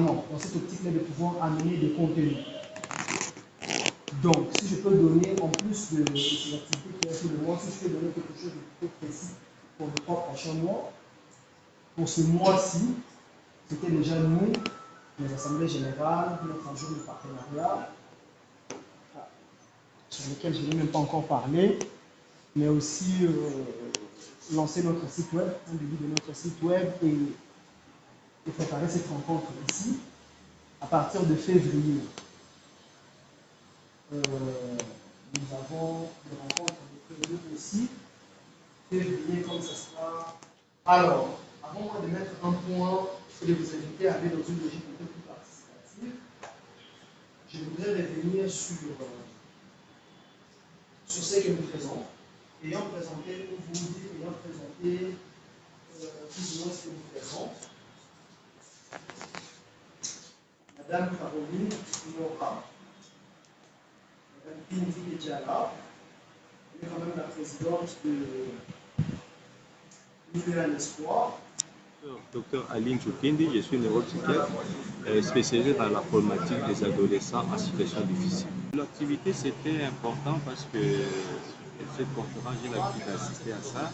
vraiment dans cette optique-là de pouvoir amener des contenus. Donc, si je peux donner, en plus de ces activités qui restent de moi, si je peux donner quelque chose de plutôt précis pour les 3 prochains mois, pour ce mois-ci, c'était déjà nous, les assemblées générales, notre agent de partenariat, sur lequel je n'ai même pas encore parlé, mais aussi lancer notre site web, un début de notre site web et préparer cette rencontre ici à partir de février. Nous avons des rencontres de prévues aussi. Février, comme ça sera. Alors, avant moi de mettre un point et de vous inviter à aller dans une logique un peu plus participative, je voudrais revenir sur ce que nous faisons. Ayant présenté, pour vous dire, ayant présenté plus ou moins ce que nous faisons, Madame Caroline Nora, Madame Pindi Djala, elle est quand même la présidente de Milieu à l'Espoir. Docteur Aline Choukindi, je suis neuropsychiatre spécialisé dans la problématique des adolescents en situation difficile. L'activité c'était important parce que cette conférence, j'ai l'habitude d'assister à ça.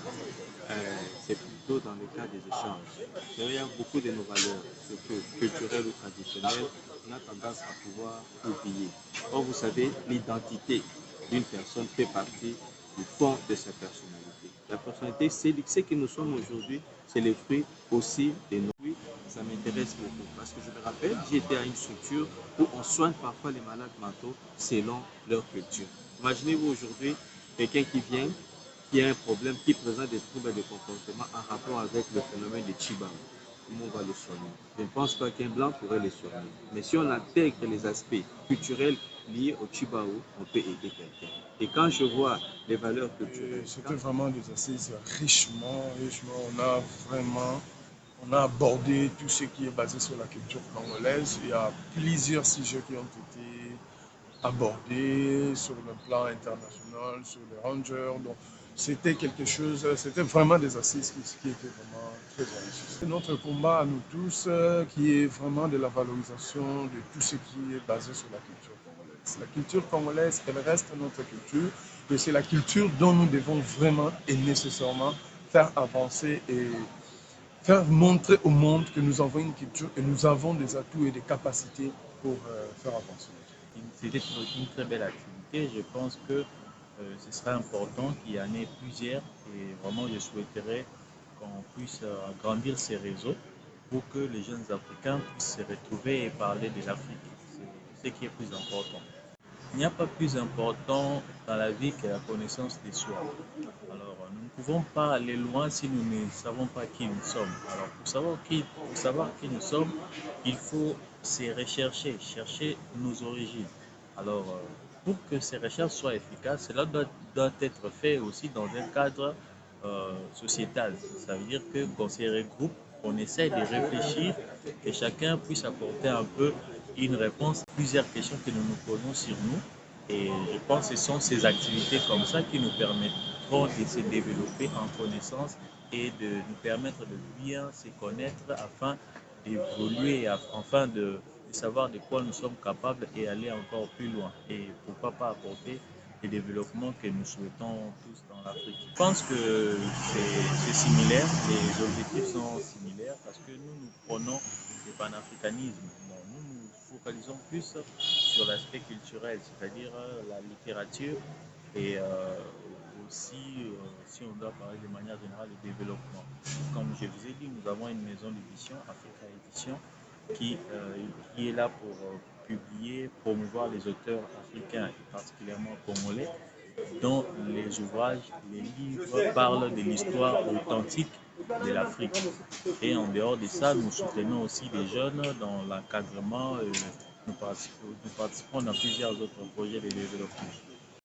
C'est plutôt dans le cadre des échanges. Il y a beaucoup de nos valeurs, surtout culturelles ou traditionnelles, on a tendance à pouvoir oublier. Or, vous savez, l'identité d'une personne fait partie du fond de sa personnalité. La personnalité, c'est ce que nous sommes aujourd'hui, c'est le fruit aussi de nos vies. Ça m'intéresse beaucoup parce que je me rappelle, j'étais à une structure où on soigne parfois les malades mentaux selon leur culture. Imaginez-vous aujourd'hui quelqu'un qui vient, qui a un problème, qui présente des troubles de comportement en rapport avec le phénomène de Chiba. Comment on va le soigner? Je ne pense pas qu'un blanc pourrait le soigner. Mais si on intègre les aspects culturels liés au Chibao, on peut aider quelqu'un. Et quand je vois les valeurs culturelles... C'était vraiment des assises richement. On a abordé tout ce qui est basé sur la culture congolaise. Il y a plusieurs sujets qui ont été abordés sur le plan international, sur les rangers. Donc, c'était quelque chose, c'était vraiment des assises qui étaient vraiment très enrichissantes. Notre combat à nous tous, qui est vraiment de la valorisation de tout ce qui est basé sur la culture congolaise. La culture congolaise, elle reste notre culture, et c'est la culture dont nous devons vraiment et nécessairement faire avancer et faire montrer au monde que nous avons une culture et nous avons des atouts et des capacités pour faire avancer. C'était une très belle activité. Je pense que ce sera important qu'il y en ait plusieurs et vraiment je souhaiterais qu'on puisse agrandir ces réseaux pour que les jeunes Africains puissent se retrouver et parler de l'Afrique. C'est ce qui est plus important. Il n'y a pas plus important dans la vie que la connaissance de soi. Alors, nous ne pouvons pas aller loin si nous ne savons pas qui nous sommes. Alors, pour savoir qui nous sommes, il faut se rechercher, chercher nos origines. Alors, pour que ces recherches soient efficaces, cela doit être fait aussi dans un cadre sociétal. Ça veut dire que qu'on se regroupe, qu'on essaie de réfléchir et chacun puisse apporter un peu une réponse à plusieurs questions que nous nous posons sur nous. Et je pense que ce sont ces activités comme ça qui nous permettront de se développer en connaissance et de nous permettre de bien se connaître afin d'évoluer, afin de savoir de quoi nous sommes capables et aller encore plus loin. Et pourquoi pas apporter les développements que nous souhaitons tous dans l'Afrique. Je pense que c'est similaire, les objectifs sont similaires parce que nous prenons le panafricanisme. Bon, nous nous focalisons plus sur l'aspect culturel, c'est-à-dire la littérature et aussi, si on doit parler de manière générale, le développement. Comme je vous ai dit, nous avons une maison d'édition, Africa Édition, qui est là pour publier, promouvoir les auteurs africains et particulièrement congolais, dont les ouvrages, les livres parlent de l'histoire authentique de l'Afrique. Et en dehors de ça, nous soutenons aussi des jeunes dans l'encadrement. Nous participons dans plusieurs autres projets de développement.